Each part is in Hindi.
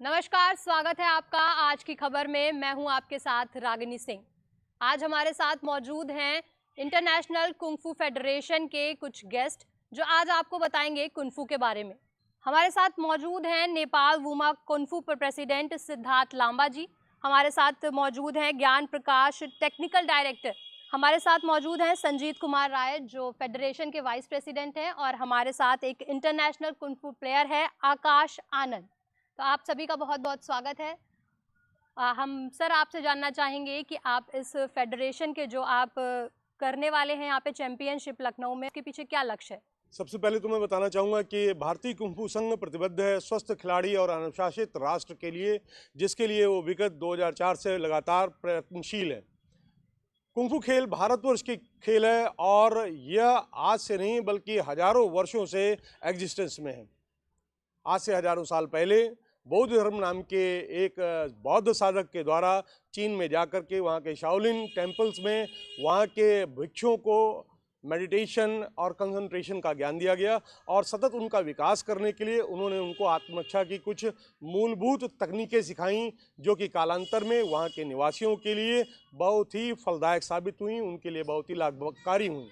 नमस्कार, स्वागत है आपका आज की खबर में। मैं हूं आपके साथ रागिनी सिंह। आज हमारे साथ मौजूद हैं इंटरनेशनल कुंग-फू फेडरेशन के कुछ गेस्ट जो आज आपको बताएंगे कुंग-फू के बारे में। हमारे साथ मौजूद हैं नेपाल वुमा कुंग-फू प्रेसिडेंट सिद्धार्थ लांबा जी। हमारे साथ मौजूद हैं ज्ञान प्रकाश टेक्निकल डायरेक्टर। हमारे साथ मौजूद हैं संजीत कुमार राय जो फेडरेशन के वाइस प्रेसिडेंट हैं और हमारे साथ एक इंटरनेशनल कुंग-फू प्लेयर है आकाश आनंद। तो आप सभी का बहुत बहुत स्वागत है। हम सर आपसे जानना चाहेंगे कि आप इस फेडरेशन के जो आप करने वाले हैं यहाँ पे चैंपियनशिप लखनऊ में, उसके पीछे क्या लक्ष्य है? सबसे पहले तो मैं बताना चाहूँगा कि भारतीय कुंग-फू संघ प्रतिबद्ध है स्वस्थ खिलाड़ी और अनुशासित राष्ट्र के लिए, जिसके लिए वो विगत 2004 से लगातार प्रयत्नशील है। कुंग-फू खेल भारतवर्ष की खेल है और यह आज से नहीं बल्कि हजारों वर्षों से एग्जिस्टेंस में है। आज से हजारों साल पहले बौद्ध धर्म नाम के एक बौद्ध साधक के द्वारा चीन में जाकर के वहाँ के शाओलिन टेम्पल्स में वहाँ के भिक्षुओं को मेडिटेशन और कंसंट्रेशन का ज्ञान दिया गया और सतत उनका विकास करने के लिए उन्होंने उनको आत्मरक्षा की कुछ मूलभूत तकनीकें सिखाईं, जो कि कालांतर में वहाँ के निवासियों के लिए बहुत ही फलदायक साबित हुई, उनके लिए बहुत ही लाभकारी हुई।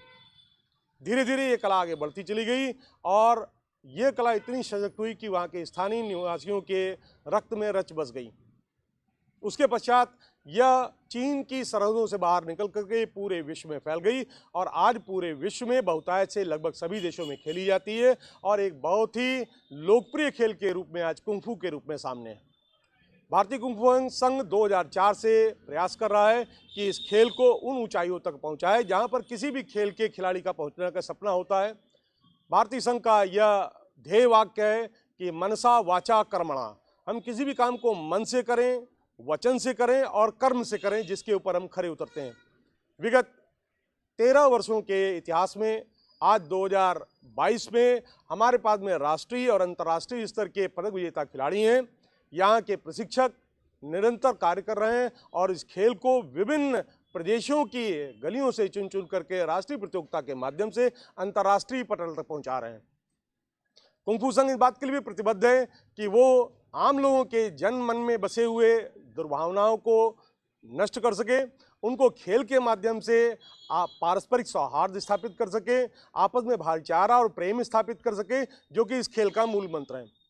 धीरे धीरे ये कला आगे बढ़ती चली गई और ये कला इतनी सशक्त हुई कि वहाँ के स्थानीय निवासियों के रक्त में रच बस गई। उसके पश्चात यह चीन की सरहदों से बाहर निकल करके पूरे विश्व में फैल गई और आज पूरे विश्व में बहुतायत से लगभग सभी देशों में खेली जाती है और एक बहुत ही लोकप्रिय खेल के रूप में आज कुंग-फू के रूप में सामने है। भारतीय कुंग-फू संघ 2004 से प्रयास कर रहा है कि इस खेल को उन ऊंचाइयों तक पहुंचाए जहां पर किसी भी खेल के खिलाड़ी का पहुंचने का सपना होता है। भारतीय संघ का यह ध्येय वाक्य है कि मनसा वाचा कर्मणा, हम किसी भी काम को मन से करें, वचन से करें और कर्म से करें जिसके ऊपर हम खरे उतरते हैं। विगत 13 वर्षों के इतिहास में आज 2022 में हमारे पास में राष्ट्रीय और अंतर्राष्ट्रीय स्तर के पदक विजेता खिलाड़ी हैं। यहाँ के प्रशिक्षक निरंतर कार्य कर रहे हैं और इस खेल को विभिन्न प्रदेशों की गलियों से चुन चुन करके राष्ट्रीय प्रतियोगिता के माध्यम से अंतर्राष्ट्रीय पटल तक पहुंचा रहे हैं। कुंग-फू संघ इस बात के लिए भी प्रतिबद्ध है कि वो आम लोगों के जन मन में बसे हुए दुर्भावनाओं को नष्ट कर सके, उनको खेल के माध्यम से पारस्परिक सौहार्द स्थापित कर सके, आपस में भाईचारा और प्रेम स्थापित कर सके, जो कि इस खेल का मूल मंत्र है।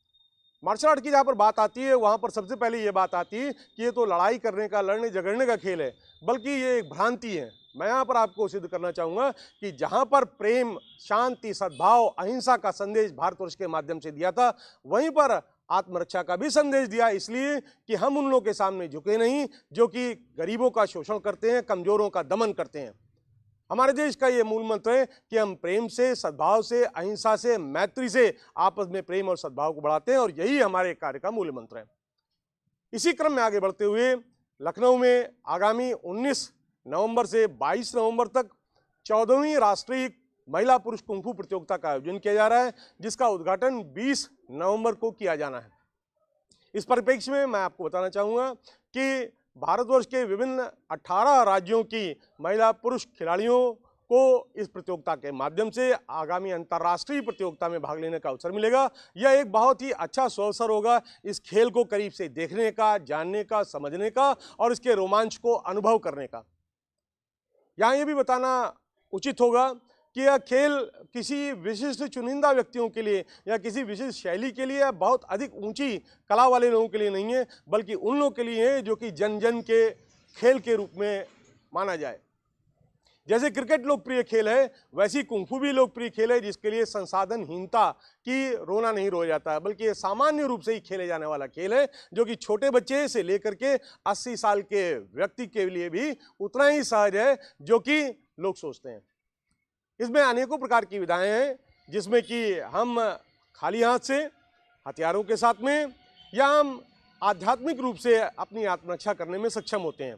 मार्शल आर्ट की जहाँ पर बात आती है वहाँ पर सबसे पहले ये बात आती है कि ये तो लड़ाई करने का, लड़ने झगड़ने का खेल है, बल्कि ये एक भ्रांति है। मैं यहाँ पर आपको सिद्ध करना चाहूँगा कि जहाँ पर प्रेम, शांति, सद्भाव, अहिंसा का संदेश भारतवर्ष के माध्यम से दिया था, वहीं पर आत्मरक्षा का भी संदेश दिया, इसलिए कि हम उन लोगों के सामने झुके नहीं जो कि गरीबों का शोषण करते हैं, कमजोरों का दमन करते हैं। हमारे देश का ये मूल मंत्र है कि हम प्रेम से, सद्भाव से, अहिंसा से, मैत्री से आपस में प्रेम और सद्भाव को बढ़ाते हैं और यही हमारे कार्य का मूल मंत्र है। इसी क्रम में आगे बढ़ते हुए लखनऊ में आगामी 19 नवंबर से 22 नवंबर तक 14वीं राष्ट्रीय महिला पुरुष कुंग-फू प्रतियोगिता का आयोजन किया जा रहा है, जिसका उद्घाटन 20 नवंबर को किया जाना है। इस परिप्रेक्ष्य में मैं आपको बताना चाहूँगा कि भारतवर्ष के विभिन्न 18 राज्यों की महिला पुरुष खिलाड़ियों को इस प्रतियोगिता के माध्यम से आगामी अंतर्राष्ट्रीय प्रतियोगिता में भाग लेने का अवसर मिलेगा। यह एक बहुत ही अच्छा अवसर होगा इस खेल को करीब से देखने का, जानने का, समझने का और इसके रोमांच को अनुभव करने का। यहाँ ये भी बताना उचित होगा कि यह खेल किसी विशिष्ट चुनिंदा व्यक्तियों के लिए या किसी विशिष्ट शैली के लिए या बहुत अधिक ऊंची कला वाले लोगों के लिए नहीं है, बल्कि उन लोगों के लिए है जो कि जन जन के खेल के रूप में माना जाए। जैसे क्रिकेट लोकप्रिय खेल है, वैसी कुंग-फू भी लोकप्रिय खेल है, जिसके लिए संसाधनहीनता की रोना नहीं रोया जाता है, बल्कि ये सामान्य रूप से ही खेले जाने वाला खेल है, जो कि छोटे बच्चे से लेकर के 80 साल के व्यक्ति के लिए भी उतना ही सहज है जो कि लोग सोचते हैं। इसमें अनेकों प्रकार की विधाएं हैं, जिसमें कि हम खाली हाथ से, हथियारों के साथ में, या हम आध्यात्मिक रूप से अपनी आत्मरक्षा करने में सक्षम होते हैं।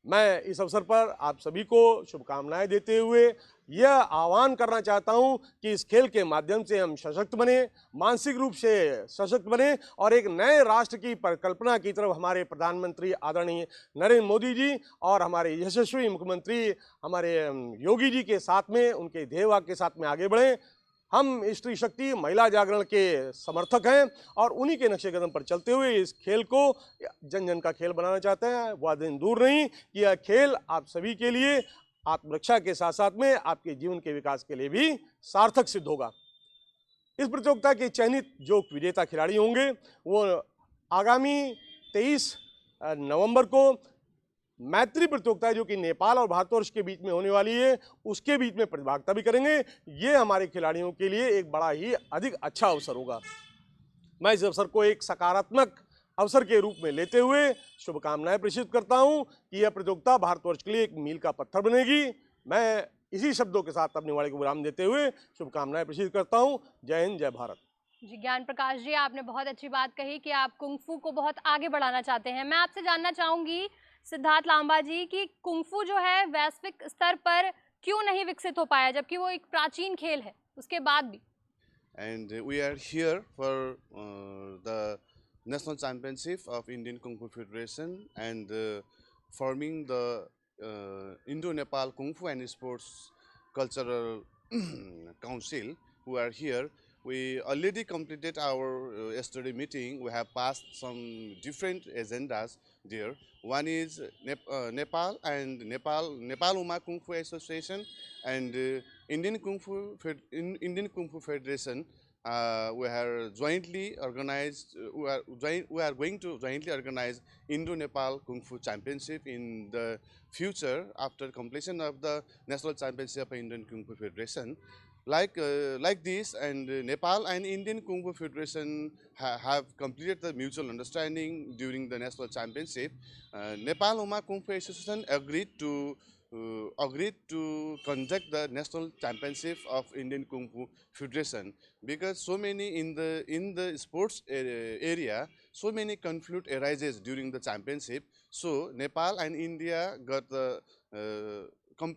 मैं इस अवसर पर आप सभी को शुभकामनाएं देते हुए यह आह्वान करना चाहता हूं कि इस खेल के माध्यम से हम सशक्त बने, मानसिक रूप से सशक्त बने और एक नए राष्ट्र की परिकल्पना की तरफ हमारे प्रधानमंत्री आदरणीय नरेंद्र मोदी जी और हमारे यशस्वी मुख्यमंत्री हमारे योगी जी के साथ में, उनके ध्येय वाक्य के साथ में आगे बढ़ें। हम स्त्री शक्ति महिला जागरण के समर्थक हैं और उन्हीं के नक्शे कदम पर चलते हुए इस खेल को जन जन का खेल बनाना चाहते हैं। वह दिन दूर नहीं कि यह खेल आप सभी के लिए आत्मरक्षा के साथ साथ में आपके जीवन के विकास के लिए भी सार्थक सिद्ध होगा। इस प्रतियोगिता के चयनित जो विजेता खिलाड़ी होंगे वो आगामी 23 नवंबर को मैत्री प्रतियोगिता जो कि नेपाल और भारतवर्ष के बीच में होने वाली है उसके बीच में प्रतिभागिता भी करेंगे। ये हमारे खिलाड़ियों के लिए एक बड़ा ही अधिक अच्छा अवसर होगा। मैं इस अवसर को एक सकारात्मक अवसर के रूप में लेते हुए शुभकामनाएं प्रेषित करता हूं कि यह प्रतियोगिता भारतवर्ष के लिए एक मील का पत्थर बनेगी। मैं इसी शब्दों के साथ अपनी वाणी को विराम देते हुए शुभकामनाएं प्रेषित करता हूं। जय हिंद, जय भारत। जी ज्ञान प्रकाश जी, आपने बहुत अच्छी बात कही कि आप कुंग-फू को बहुत आगे बढ़ाना चाहते हैं। मैं आपसे जानना चाहूंगी सिद्धार्थ लांबा जी कि कुंग-फू जो है वैश्विक स्तर पर क्यों नहीं विकसित हो पाया, जबकि वो एक प्राचीन खेल है उसके बाद भी। And we are here for the National Championship of Indian Kung Fu Federation and forming the Indo-Nepal Kung Fu and Sports Cultural Council who are here. We already completed our yesterday meeting. We have passed some different agendas there. One is Nepal and Nepal Uma Kung Fu Association and Indian Kung Fu Federation. We are jointly organized. We are going to jointly organize Indo-Nepal Kung Fu Championship in the future after completion of the National Championship of Indian Kung Fu Federation. Like this, and Nepal and Indian Kung Fu Federation have completed the mutual understanding during the national championship. Nepal Uma Kung Fu Association agreed to conduct the national championship of Indian Kung Fu Federation because so many in the sports area, so many conflict arises during the championship. So Nepal and India got the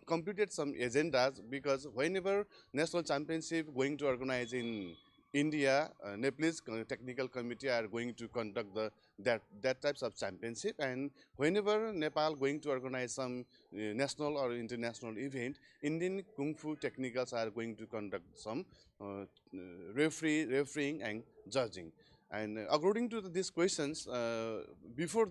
completed some agendas because whenever national championship going to organize in India, Nepalese technical committee are going to conduct that types of championship, and whenever Nepal going to organize some national or international event, Indian Kung Fu technicals are going to conduct some refereeing and judging. And according to these questions, before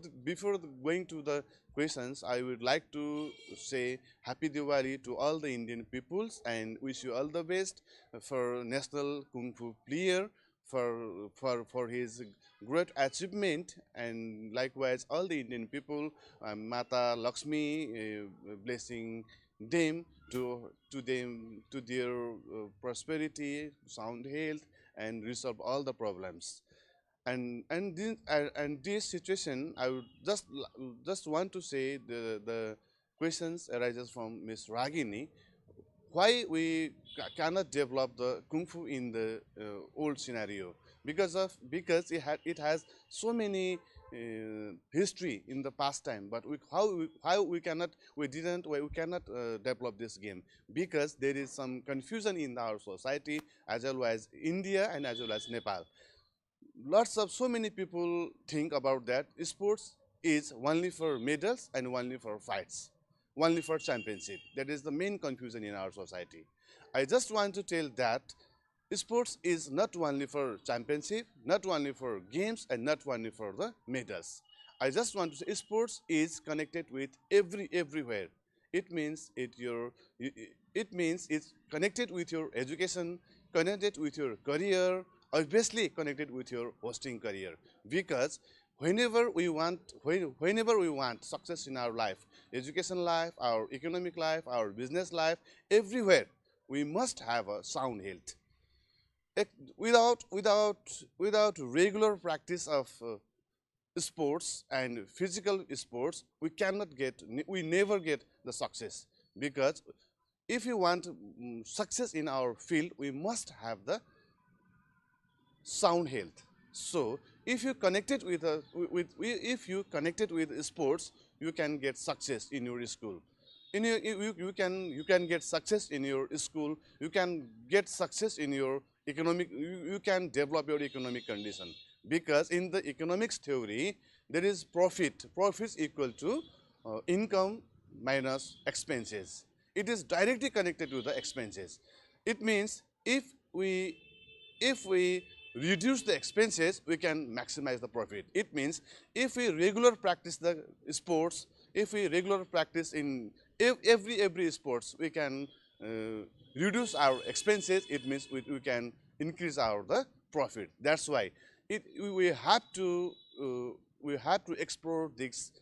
going to the questions, I would like to say Happy Diwali to all the Indian peoples and wish you all the best for National Kung Fu player for his great achievement, and likewise all the Indian people, Mata Lakshmi blessing them to their prosperity, sound health, and resolve all the problems. And this situation, I would just want to say the questions arises from Ms. Ragini. Why we cannot develop the kung fu in the old scenario? Because it has so many history in the past time, but we cannot develop this game because there is some confusion in our society as well as India and as well as Nepal. So many people think about that sports is only for medals and only for fights, only for championship. That is the main confusion in our society. I just want to tell that sports is not only for championship, not only for games, and not only for the medals. I just want to say sports is connected with everywhere. It means it's connected with your education, connected with your career, obviously connected with your hosting career, because whenever we want success in our life, education life, our economic life, our business life, everywhere we must have a sound health. Without regular practice of sports and physical sports, we never get the success, because if you want success in our field, we must have the sound health. So if you connected with sports, you can get success in your school. You can get success in your school. You can get success in your economic. You can develop your economic condition, because in the economics theory there is profit. Profit is equal to income minus expenses. It is directly connected to the expenses. It means if if we reduce the expenses, we can maximize the profit. It means if we regular practice the sports, if we regular practice in every sports, we can reduce our expenses. It means we can increase our the profit. That's why we have to explore this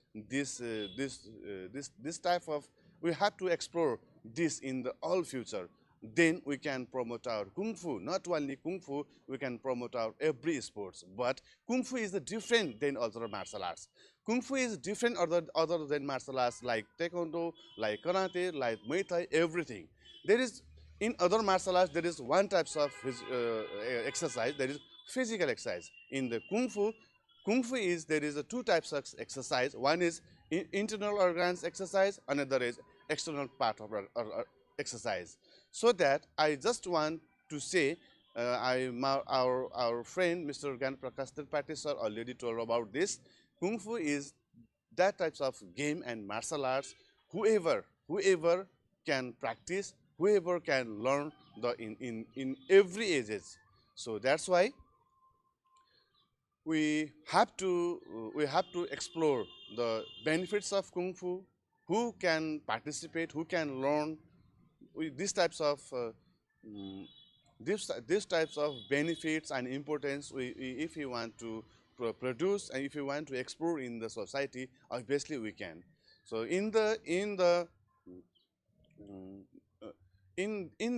type of, we have to explore this in the all future. Then we can promote our Kung Fu. Not only Kung Fu, we can promote our every sports. But Kung Fu is different than other martial arts. Kung Fu is different other than martial arts like Taekwondo, like Karate, like Muay Thai, everything. There is, in other martial arts, there is one type of exercise, that is physical exercise. In the Kung Fu is, there is two types of exercise. One is internal organs exercise, another is external part of our exercise. So that I just want to say, our friend Mr. Gyan Prakash Tripathi sir already told about this. Kung Fu is that types of game and martial arts. Whoever can practice, whoever can learn in every ages. So that's why we have to explore the benefits of Kung Fu. Who can participate? Who can learn? These types of these types of benefits and importance, if you want to produce and if you want to explore in the society, obviously we can. So in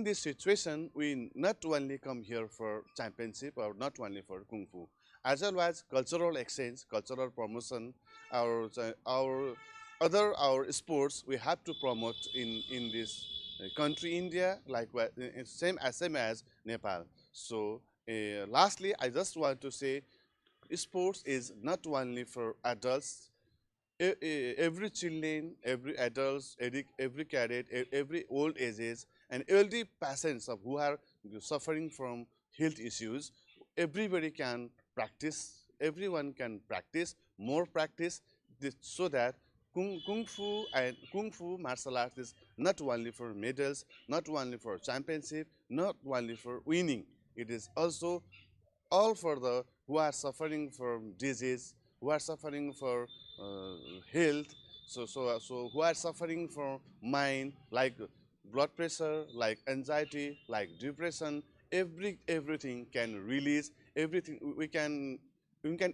this situation, we not only come here for championship or not only for Kung Fu, as well as cultural exchange, cultural promotion, our sports we have to promote in this country India, like same as Nepal. So lastly, I just want to say, sports is not only for adults. Every children, every adults, every cadet, every old ages, and elderly patients who are suffering from health issues, everybody can practice. Everyone can practice, more practice, so that Kung Fu martial arts is not only for medals, not only for championship, not only for winning. It is also all for the who are suffering from disease, who are suffering for health, so who are suffering from mind, like blood pressure, like anxiety, like depression. Everything can release. Everything we can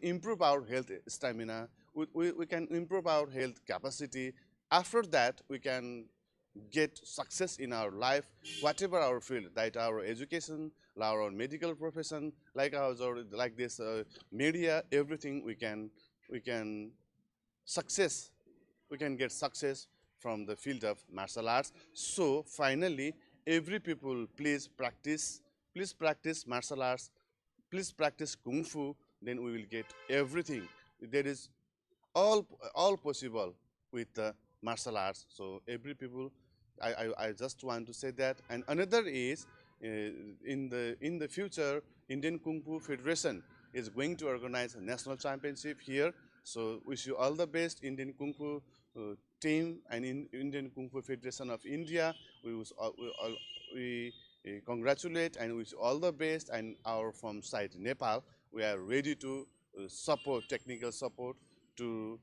improve our health stamina. We can improve our health capacity. After that, we can get success in our life, whatever our field, like our education, like our medical profession, like this media, everything we can success. We can get success from the field of martial arts. So finally, every people, please practice martial arts, please practice Kung Fu. Then we will get everything. There is all possible with the martial arts. So every people, I just want to say that. And another is in the future, Indian Kung Fu Federation is going to organize a national championship here. So wish you all the best, Indian Kung Fu team and Indian Kung Fu Federation of India. We congratulate and wish all the best. And our from side Nepal, we are ready to support, technical support to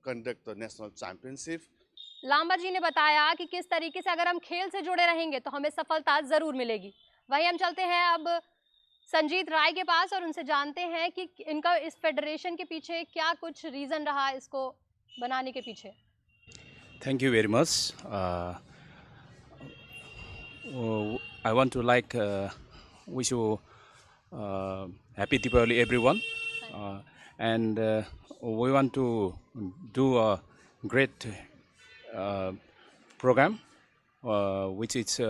conduct the national championship. Lamba जी ने बताया कि किस तरीके से अगर हम खेल से जुड़े रहेंगे तो हमें सफलता जरूर मिलेगी। वहीं हम चलते हैं अब संजीत राय के पास और उनसे जानते हैं कि इनका इस फेडरेशन के पीछे क्या कुछ रीजन रहा इसको बनाने के पीछे। Thank you very much. I want to wish you happy Deepavali everyone, and we want to do a great program which is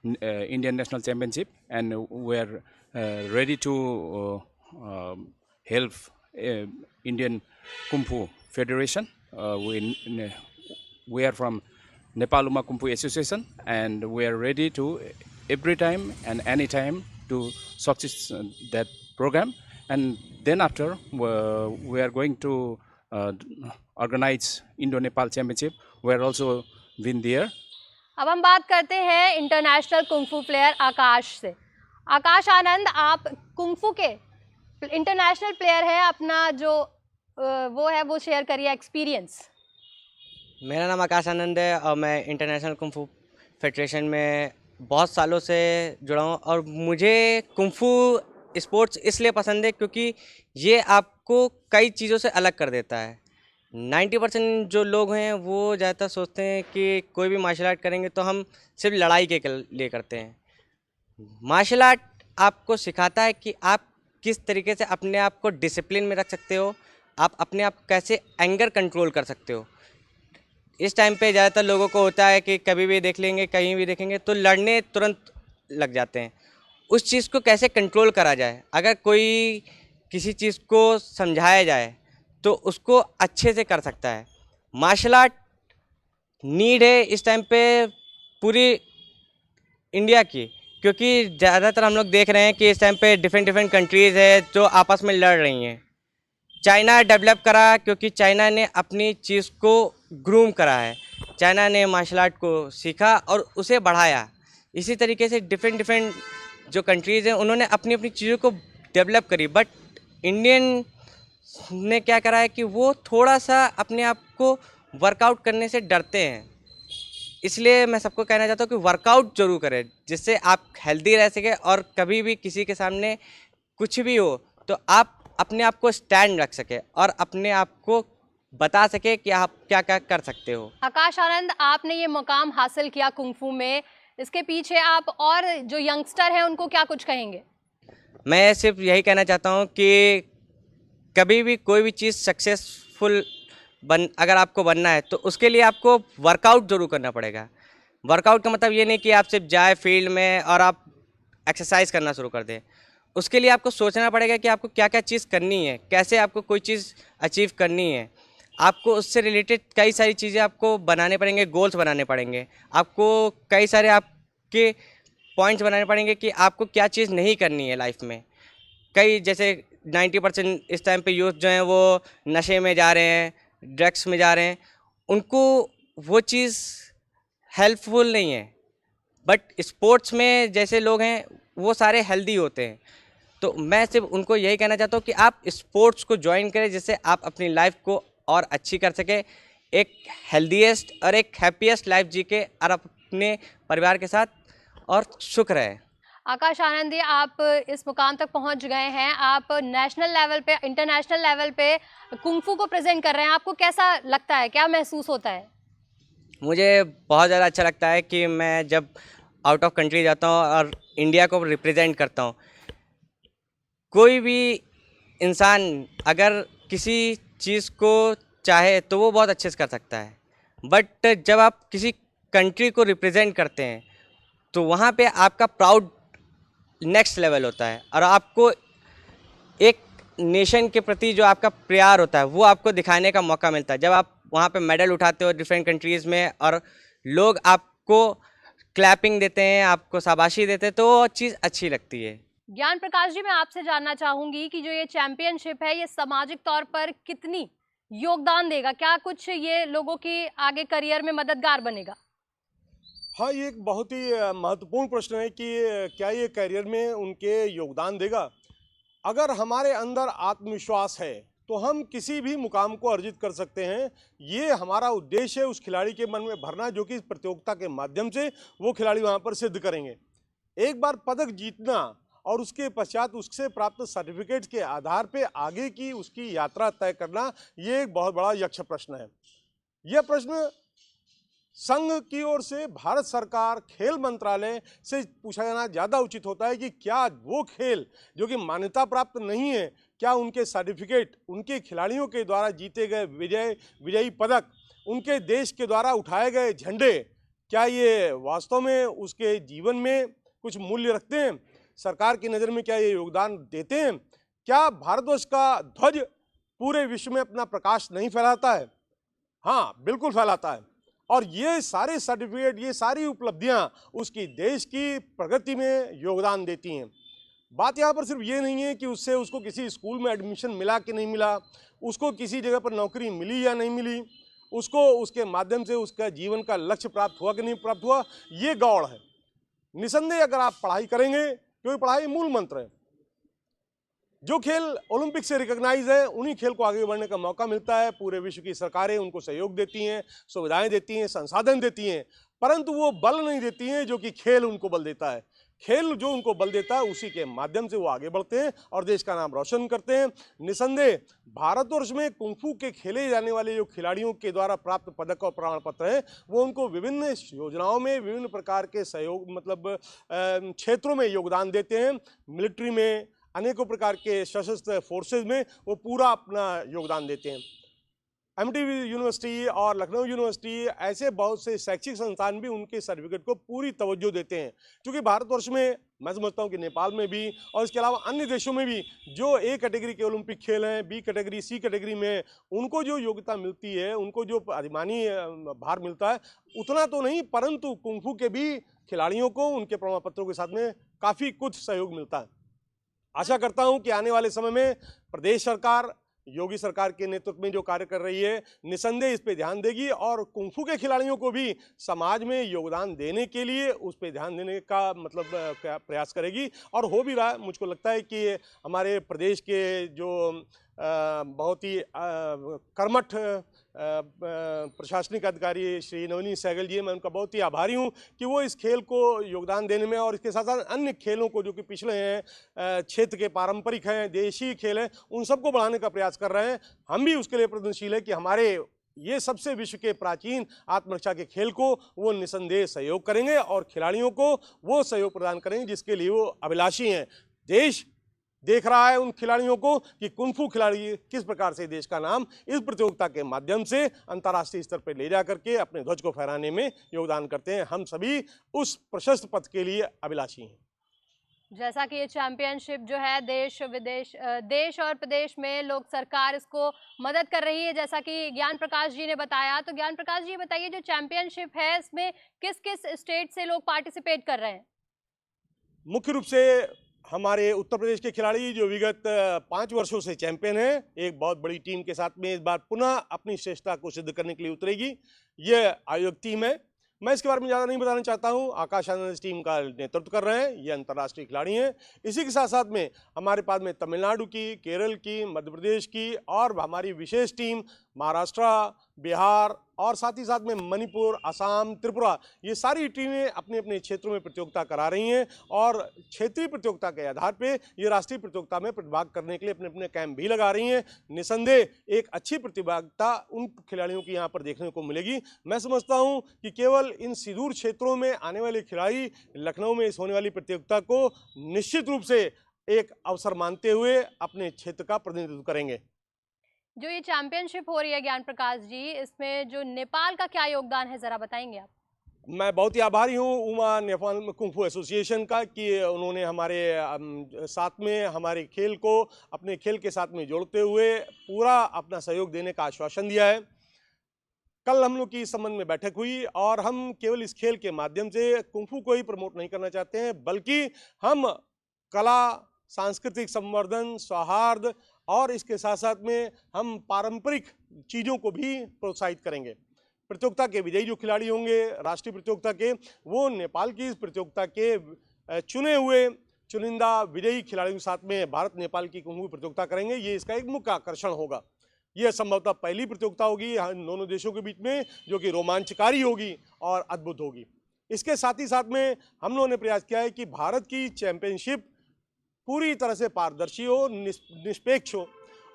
Indian National Championship, and we are ready to help Indian Kung Fu Federation. We are from Nepal Uma Kung Fu Association, and we are ready to every time and any time to success that program. And then after we are going to organize Indo-Nepal Championship. We are also been there. अब हम बात करते हैं इंटरनेशनल कुंग फू प्लेयर आकाश से। आकाश आनंद, आप कुंफू के इंटरनेशनल प्लेयर हैं, अपना जो वो शेयर करिए एक्सपीरियंस। मेरा नाम आकाश आनंद है और मैं इंटरनेशनल कुंफू फेडरेशन में बहुत सालों से जुड़ा हूँ। और मुझे कुंफू स्पोर्ट्स इसलिए पसंद है क्योंकि ये आपको कई चीज़ों से अलग कर देता है। 90% जो लोग हैं वो ज़्यादातर सोचते हैं कि कोई भी मार्शल आर्ट करेंगे तो हम सिर्फ लड़ाई के लिए करते हैं। मार्शल आर्ट आपको सिखाता है कि आप किस तरीके से अपने आप को डिसिप्लिन में रख सकते हो, आप अपने आप कैसे एंगर कंट्रोल कर सकते हो। इस टाइम पे ज़्यादातर लोगों को होता है कि कभी भी देख लेंगे, कहीं भी देखेंगे तो लड़ने तुरंत लग जाते हैं। उस चीज़ को कैसे कंट्रोल करा जाए, अगर कोई किसी चीज़ को समझाया जाए तो उसको अच्छे से कर सकता है। मार्शल आर्ट नीड है इस टाइम पे पूरी इंडिया की, क्योंकि ज़्यादातर हम लोग देख रहे हैं कि इस टाइम पे डिफरेंट कंट्रीज़ है जो आपस में लड़ रही हैं। चाइना डेवलप करा क्योंकि चाइना ने अपनी चीज़ को ग्रूम करा है, चाइना ने मार्शल आर्ट को सीखा और उसे बढ़ाया। इसी तरीके से डिफरेंट जो कंट्रीज़ हैं उन्होंने अपनी अपनी चीज़ों को डेवलप करी, बट इंडियन ने क्या करा है कि वो थोड़ा सा अपने आप को वर्कआउट करने से डरते हैं। इसलिए मैं सबको कहना चाहता हूँ कि वर्कआउट जरूर करें, जिससे आप हेल्दी रह सके और कभी भी किसी के सामने कुछ भी हो तो आप अपने आप को स्टैंड रख सके और अपने आप को बता सके कि आप क्या क्या कर सकते हो। आकाश आनंद, आपने ये मुकाम हासिल किया कुंफू में, इसके पीछे आप और जो यंगस्टर हैं उनको क्या कुछ कहेंगे? मैं सिर्फ यही कहना चाहता हूँ कि कभी भी कोई भी चीज़ सक्सेसफुल अगर आपको बनना है तो उसके लिए आपको वर्कआउट जरूर करना पड़ेगा। वर्कआउट का मतलब ये नहीं कि आप सिर्फ जाए फील्ड में और आप एक्सरसाइज करना शुरू कर दें। उसके लिए आपको सोचना पड़ेगा कि आपको क्या क्या चीज़ करनी है, कैसे आपको कोई चीज़ अचीव करनी है। आपको उससे रिलेटेड कई सारी चीज़ें आपको बनाने पड़ेंगे, गोल्स बनाने पड़ेंगे, आपको कई सारे आपके पॉइंट्स बनाने पड़ेंगे कि आपको क्या चीज़ नहीं करनी है लाइफ में। कई जैसे 90% इस टाइम पे यूथ जो हैं वो नशे में जा रहे हैं, ड्रग्स में जा रहे हैं, उनको वो चीज़ हेल्पफुल नहीं है। बट स्पोर्ट्स में जैसे लोग हैं वो सारे हेल्दी होते हैं। तो मैं सिर्फ उनको यही कहना चाहता हूँ कि आप स्पोर्ट्स को ज्वाइन करें, जिससे आप अपनी लाइफ को और अच्छी कर सके, एक हेल्दीएस्ट और एक हैप्पीएस्ट लाइफ जी के और अपने परिवार के साथ और सुख रहे। आकाश आनंद, आप इस मुकाम तक पहुंच गए हैं, आप नेशनल लेवल पे, इंटरनेशनल लेवल पे कुंफू को प्रेजेंट कर रहे हैं, आपको कैसा लगता है, क्या महसूस होता है? मुझे बहुत ज़्यादा अच्छा लगता है कि मैं जब आउट ऑफ कंट्री जाता हूँ और इंडिया को रिप्रेजेंट करता हूँ। कोई भी इंसान अगर किसी चीज़ को चाहे तो वो बहुत अच्छे से कर सकता है, बट जब आप किसी कंट्री को रिप्रेजेंट करते हैं तो वहाँ पे आपका प्राउड नेक्स्ट लेवल होता है और आपको एक नेशन के प्रति जो आपका प्यार होता है वो आपको दिखाने का मौका मिलता है। जब आप वहाँ पे मेडल उठाते हो डिफरेंट कंट्रीज़ में और लोग आपको क्लैपिंग देते हैं, आपको शाबाशी देते हैं, तो वो चीज़ अच्छी लगती है। ज्ञान प्रकाश जी, मैं आपसे जानना चाहूंगी कि जो ये चैंपियनशिप है ये सामाजिक तौर पर कितनी योगदान देगा, क्या कुछ ये लोगों की आगे करियर में मददगार बनेगा? हाँ, ये एक बहुत ही महत्वपूर्ण प्रश्न है कि क्या ये करियर में उनके योगदान देगा। अगर हमारे अंदर आत्मविश्वास है तो हम किसी भी मुकाम को अर्जित कर सकते हैं। ये हमारा उद्देश्य है उस खिलाड़ी के मन में भरना, जो कि इस प्रतियोगिता के माध्यम से वो खिलाड़ी वहाँ पर सिद्ध करेंगे। एक बार पदक जीतना और उसके पश्चात उससे प्राप्त सर्टिफिकेट के आधार पे आगे की उसकी यात्रा तय करना, ये एक बहुत बड़ा यक्ष प्रश्न है। यह प्रश्न संघ की ओर से भारत सरकार खेल मंत्रालय से पूछा जाना ज़्यादा उचित होता है कि क्या वो खेल जो कि मान्यता प्राप्त नहीं है, क्या उनके सर्टिफिकेट, उनके खिलाड़ियों के द्वारा जीते गए विजयी पदक, उनके देश के द्वारा उठाए गए झंडे, क्या ये वास्तव में उसके जीवन में कुछ मूल्य रखते हैं? सरकार की नज़र में क्या ये योगदान देते हैं? क्या भारतवर्ष का ध्वज पूरे विश्व में अपना प्रकाश नहीं फैलाता है? हाँ, बिल्कुल फैलाता है। और ये सारे सर्टिफिकेट, ये सारी उपलब्धियां उसकी देश की प्रगति में योगदान देती हैं। बात यहाँ पर सिर्फ ये नहीं है कि उससे उसको किसी स्कूल में एडमिशन मिला कि नहीं मिला, उसको किसी जगह पर नौकरी मिली या नहीं मिली, उसको उसके माध्यम से उसका जीवन का लक्ष्य प्राप्त हुआ कि नहीं प्राप्त हुआ, ये गौड़ है। निसंदेह अगर आप पढ़ाई करेंगे क्योंकि पढ़ाई मूल मंत्र है। जो खेल ओलंपिक से रिकॉग्नाइज है उन्हीं खेल को आगे बढ़ने का मौका मिलता है। पूरे विश्व की सरकारें उनको सहयोग देती हैं, सुविधाएं देती हैं, संसाधन देती हैं, परंतु वो बल नहीं देती हैं जो कि खेल उनको बल देता है। खेल जो उनको बल देता है उसी के माध्यम से वो आगे बढ़ते हैं और देश का नाम रोशन करते हैं। निसंदेह भारतवर्ष में कुंफू के खेले जाने वाले जो खिलाड़ियों के द्वारा प्राप्त पदक और प्रमाण पत्र हैं वो उनको विभिन्न योजनाओं में विभिन्न प्रकार के सहयोग मतलब क्षेत्रों में योगदान देते हैं। मिलिट्री में, अनेकों प्रकार के सशस्त्र फोर्सेज में वो पूरा अपना योगदान देते हैं। एमटी यूनिवर्सिटी और लखनऊ यूनिवर्सिटी ऐसे बहुत से शैक्षिक संस्थान भी उनके सर्टिफिकेट को पूरी तवज्जो देते हैं, क्योंकि भारतवर्ष में मैं समझता हूँ कि नेपाल में भी और इसके अलावा अन्य देशों में भी जो ए कैटेगरी के ओलंपिक खेल हैं, बी कैटेगरी, सी कैटेगरी में उनको जो योग्यता मिलती है, उनको जो अधिमानी भार मिलता है उतना तो नहीं, परंतु कुंफू के भी खिलाड़ियों को उनके प्रमाण पत्रों के साथ में काफ़ी कुछ सहयोग मिलता है। आशा करता हूं कि आने वाले समय में प्रदेश सरकार, योगी सरकार के नेतृत्व में जो कार्य कर रही है, निसंदेह इस पे ध्यान देगी और कुंफू के खिलाड़ियों को भी समाज में योगदान देने के लिए उस पे ध्यान देने का मतलब प्रयास करेगी और हो भी रहा है। मुझको लगता है कि हमारे प्रदेश के जो बहुत ही कर्मठ प्रशासनिक अधिकारी श्री नवनीत सहगल जी, मैं उनका बहुत ही आभारी हूं कि वो इस खेल को योगदान देने में और इसके साथ साथ अन्य खेलों को जो कि पिछले हैं, क्षेत्र के पारंपरिक हैं, देशी खेल हैं, उन सबको बढ़ाने का प्रयास कर रहे हैं। हम भी उसके लिए प्रयत्नशील है कि हमारे ये सबसे विश्व के प्राचीन आत्मरक्षा के खेल को वो निसंदेह सहयोग करेंगे और खिलाड़ियों को वो सहयोग प्रदान करेंगे जिसके लिए वो अभिलाषी हैं। देश देख रहा है उन खिलाड़ियों को कि कुंफू खिलाड़ी किस प्रकार से देश का नाम इस प्रतियोगिता के माध्यम से अंतर्राष्ट्रीय स्तर पर ले जा करके अपने ध्वज को फहराने में योगदान करते हैं। हम सभी उस प्रशस्त पथ के लिए अभिलाषी हैं। जैसा कि ये चैंपियनशिप जो है देश विदेश, देश और प्रदेश में लोग सरकार इसको मदद कर रही है, जैसा कि ज्ञान प्रकाश जी ने बताया। तो ज्ञान प्रकाश जी बताइए, जो चैंपियनशिप है इसमें किस किस स्टेट से लोग पार्टिसिपेट कर रहे हैं? मुख्य रूप से हमारे उत्तर प्रदेश के खिलाड़ी जो विगत 5 वर्षों से चैंपियन हैं, एक बहुत बड़ी टीम के साथ में इस बार पुनः अपनी श्रेष्ठता को सिद्ध करने के लिए उतरेगी। ये आयोग टीम है। मैं इसके बारे में ज़्यादा नहीं बताना चाहता हूँ। आकाश आनंद इस टीम का नेतृत्व कर रहे हैं। ये अंतर्राष्ट्रीय खिलाड़ी हैं। इसी के साथ साथ में हमारे पास में तमिलनाडु की, केरल की, मध्य प्रदेश की और हमारी विशेष टीम महाराष्ट्र, बिहार और साथ ही साथ में मणिपुर, असम, त्रिपुरा, ये सारी टीमें अपने अपने क्षेत्रों में प्रतियोगिता करा रही हैं और क्षेत्रीय प्रतियोगिता के आधार पे ये राष्ट्रीय प्रतियोगिता में प्रतिभाग करने के लिए अपने अपने कैंप भी लगा रही हैं। निसंदेह एक अच्छी प्रतिभागिता उन खिलाड़ियों की यहाँ पर देखने को मिलेगी। मैं समझता हूँ कि केवल इन सुदूर क्षेत्रों में आने वाले खिलाड़ी लखनऊ में इस होने वाली प्रतियोगिता को निश्चित रूप से एक अवसर मानते हुए अपने क्षेत्र का प्रतिनिधित्व करेंगे। जो ये चैंपियनशिप हो रही है ज्ञान प्रकाश जी, इसमें जो नेपाल का क्या योगदान है, जरा बताएंगे आप? मैं बहुत ही आभारी हूँ उमा नेपाल कुंफू एसोसिएशन का कि उन्होंने हमारे साथ में हमारे खेल को अपने खेल के साथ में जोड़ते हुए पूरा अपना सहयोग देने का आश्वासन दिया है। कल हम लोग की इस संबंध में बैठक हुई और हम केवल इस खेल के माध्यम से कुंफू को ही प्रमोट नहीं करना चाहते हैं, बल्कि हम कला, सांस्कृतिक संवर्धन, सौहार्द और इसके साथ साथ में हम पारंपरिक चीज़ों को भी प्रोत्साहित करेंगे। प्रतियोगिता के विजयी जो खिलाड़ी होंगे राष्ट्रीय प्रतियोगिता के, वो नेपाल की इस प्रतियोगिता के चुने हुए चुनिंदा विजयी खिलाड़ियों के साथ में भारत नेपाल की कुंफू प्रतियोगिता करेंगे। ये इसका एक मुख्य आकर्षण होगा। यह संभवतः पहली प्रतियोगिता होगी इन दोनों देशों के बीच में जो कि रोमांचकारी होगी और अद्भुत होगी। इसके साथ ही साथ में हम लोगों ने प्रयास किया है कि भारत की चैंपियनशिप पूरी तरह से पारदर्शी हो, निष्पक्ष हो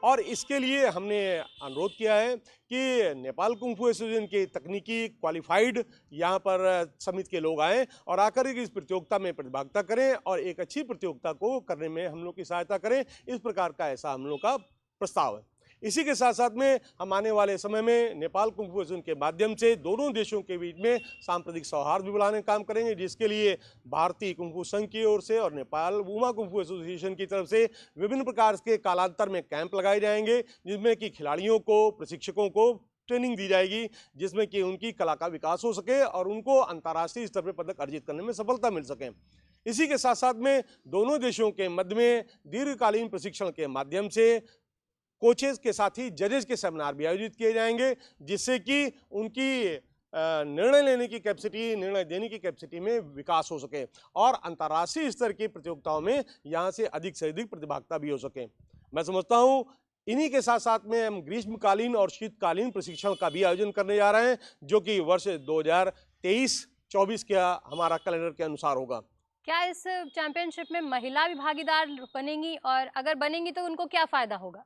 और इसके लिए हमने अनुरोध किया है कि नेपाल कुंफू एसोसिएशन के तकनीकी क्वालिफाइड यहाँ पर समिति के लोग आएँ और आकर के इस प्रतियोगिता में प्रतिभागिता करें और एक अच्छी प्रतियोगिता को करने में हम लोग की सहायता करें। इस प्रकार का ऐसा हम लोग का प्रस्ताव है। इसी के साथ साथ में हम आने वाले समय में नेपाल कुंफू एसोसिएशन के माध्यम से दोनों देशों के बीच में सांप्रदायिक सौहार्द भी बढ़ाने का काम करेंगे, जिसके लिए भारतीय कुंफू संघ की ओर से और नेपाल उमा कुंफू एसोसिएशन की तरफ से विभिन्न प्रकार के कालांतर में कैंप लगाए जाएंगे, जिसमें कि खिलाड़ियों को, प्रशिक्षकों को ट्रेनिंग दी जाएगी, जिसमें कि उनकी कला का विकास हो सके और उनको अंतर्राष्ट्रीय स्तर पर पदक अर्जित करने में सफलता मिल सके। इसी के साथ साथ में दोनों देशों के मध्य में दीर्घकालीन प्रशिक्षण के माध्यम से कोचेज के साथ ही जजेस के सेमिनार भी आयोजित किए जाएंगे, जिससे कि उनकी निर्णय लेने की कैपेसिटी, निर्णय देने की कैपेसिटी में विकास हो सके और अंतर्राष्ट्रीय स्तर की प्रतियोगिताओं में यहाँ से अधिक प्रतिभागिता भी हो सके। मैं समझता हूँ इन्हीं के साथ साथ में हम ग्रीष्मकालीन और शीतकालीन प्रशिक्षण का भी आयोजन करने जा रहे हैं, जो कि वर्ष 2023-24 का हमारा कैलेंडर के अनुसार होगा। क्या इस चैंपियनशिप में महिला भी भागीदार बनेंगी, और अगर बनेंगी तो उनको क्या फायदा होगा?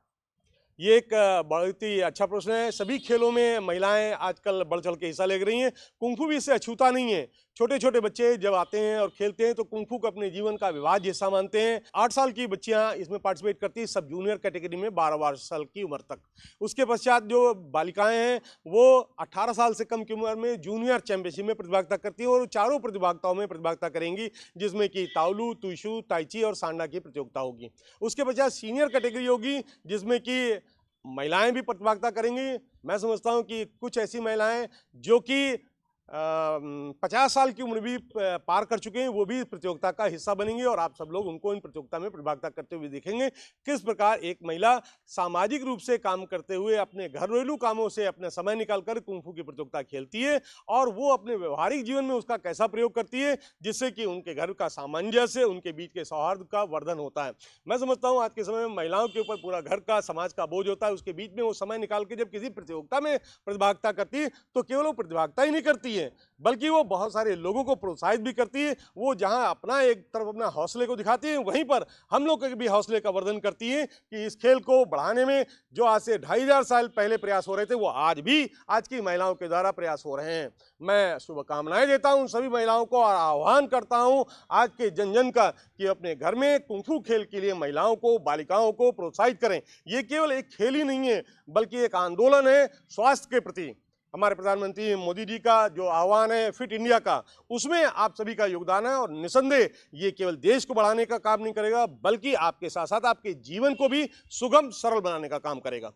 ये एक बहुत ही अच्छा प्रश्न है। सभी खेलों में महिलाएं आजकल बढ़ चढ़ के हिस्सा ले रही हैं। कुंफू भी इससे अछूता नहीं है। छोटे छोटे बच्चे जब आते हैं और खेलते हैं तो कुंफू को अपने जीवन का अविभाज्य हिस्सा मानते हैं। 8 साल की बच्चियां इसमें पार्टिसिपेट करती हैं, सब जूनियर कैटेगरी में 12 साल की उम्र तक। उसके पश्चात जो बालिकाएं हैं वो 18 साल से कम की उम्र में जूनियर चैंपियनशिप में प्रतिभागिता करती हैं और चारों प्रतिभागिताओं में प्रतिभागिता करेंगी, जिसमें कि ताओलू, तुइशू, ताइची और सांडा की प्रतियोगिता होगी। उसके पश्चात सीनियर कैटेगरी होगी, जिसमें कि महिलाएं भी प्रतिभागिता करेंगी। मैं समझता हूं कि कुछ ऐसी महिलाएं जो कि 50 साल की उम्र भी पार कर चुके हैं, वो भी प्रतियोगिता का हिस्सा बनेंगी और आप सब लोग उनको इन प्रतियोगिता में प्रतिभागिता करते हुए देखेंगे। किस प्रकार एक महिला सामाजिक रूप से काम करते हुए अपने घरेलू कामों से अपना समय निकालकर कुंफू की प्रतियोगिता खेलती है और वो अपने व्यवहारिक जीवन में उसका कैसा प्रयोग करती है, जिससे कि उनके घर का सामंजस्य, उनके बीच के सौहार्द का वर्धन होता है। मैं समझता हूँ आज के समय में महिलाओं के ऊपर पूरा घर का, समाज का बोझ होता है। उसके बीच में वो समय निकाल के जब किसी प्रतियोगिता में प्रतिभागिता करती है तो केवल वो प्रतिभागिता ही नहीं करती है, बल्कि वो बहुत सारे लोगों को प्रोत्साहित भी करती है। वो जहां अपना एक तरफ अपना हौसले को दिखाती है, वहीं पर हम लोग के भी हौसले का वर्धन करती है कि इस खेल को बढ़ाने में जो आज से 2500 साल पहले प्रयास हो रहे थे, वो आज की महिलाओं के द्वारा प्रयास हो रहे हैं। मैं शुभकामनाएं देता हूं सभी महिलाओं को और आह्वान करता हूं आज के जन का कि अपने घर में कुंफू खेल के लिए महिलाओं को, बालिकाओं को प्रोत्साहित करें। ये केवल एक खेल ही नहीं है, बल्कि एक आंदोलन है स्वास्थ्य के प्रति। हमारे प्रधानमंत्री मोदी जी का जो आह्वान है फिट इंडिया का, उसमें आप सभी का योगदान है और निसंदेह ये केवल देश को बढ़ाने का काम नहीं करेगा, बल्कि आपके साथ साथ आपके जीवन को भी सुगम सरल बनाने का काम करेगा।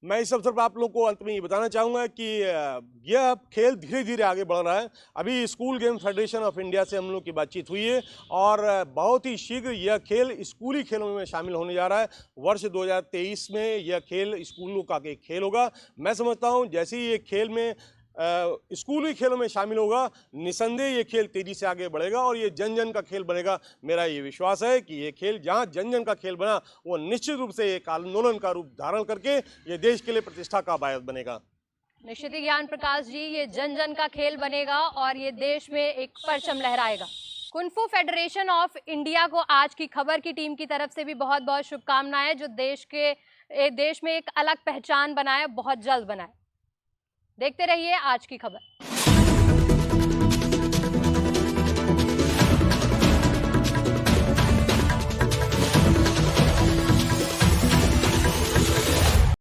मैं इस अवसर पर आप लोगों को अंत में ये बताना चाहूँगा कि यह खेल धीरे धीरे आगे बढ़ रहा है। अभी school game federation of India से हम लोग की बातचीत हुई है और बहुत ही शीघ्र यह खेल स्कूली खेलों में शामिल होने जा रहा है। वर्ष 2023 में यह खेल स्कूलों का एक खेल होगा। मैं समझता हूँ जैसे ही ये खेल में स्कूली खेलों में शामिल होगा, निसंदेह ये खेल तेजी से आगे बढ़ेगा और ये जन जन का खेल बनेगा। मेरा ये विश्वास है कि ये खेल जहां जन जन का खेल बना, वो निश्चित रूप से एक आंदोलन का रूप धारण करके ये देश के लिए प्रतिष्ठा का बायस बनेगा। निश्चित ही ज्ञान प्रकाश जी, ये जन जन का खेल बनेगा और ये देश में एक परचम लहराएगा। कुंफू फेडरेशन ऑफ इंडिया को आज की खबर की टीम की तरफ से भी बहुत बहुत शुभकामनाएं, जो देश में एक अलग पहचान बनाए, बहुत जल्द बनाए। देखते रहिए आज की खबर।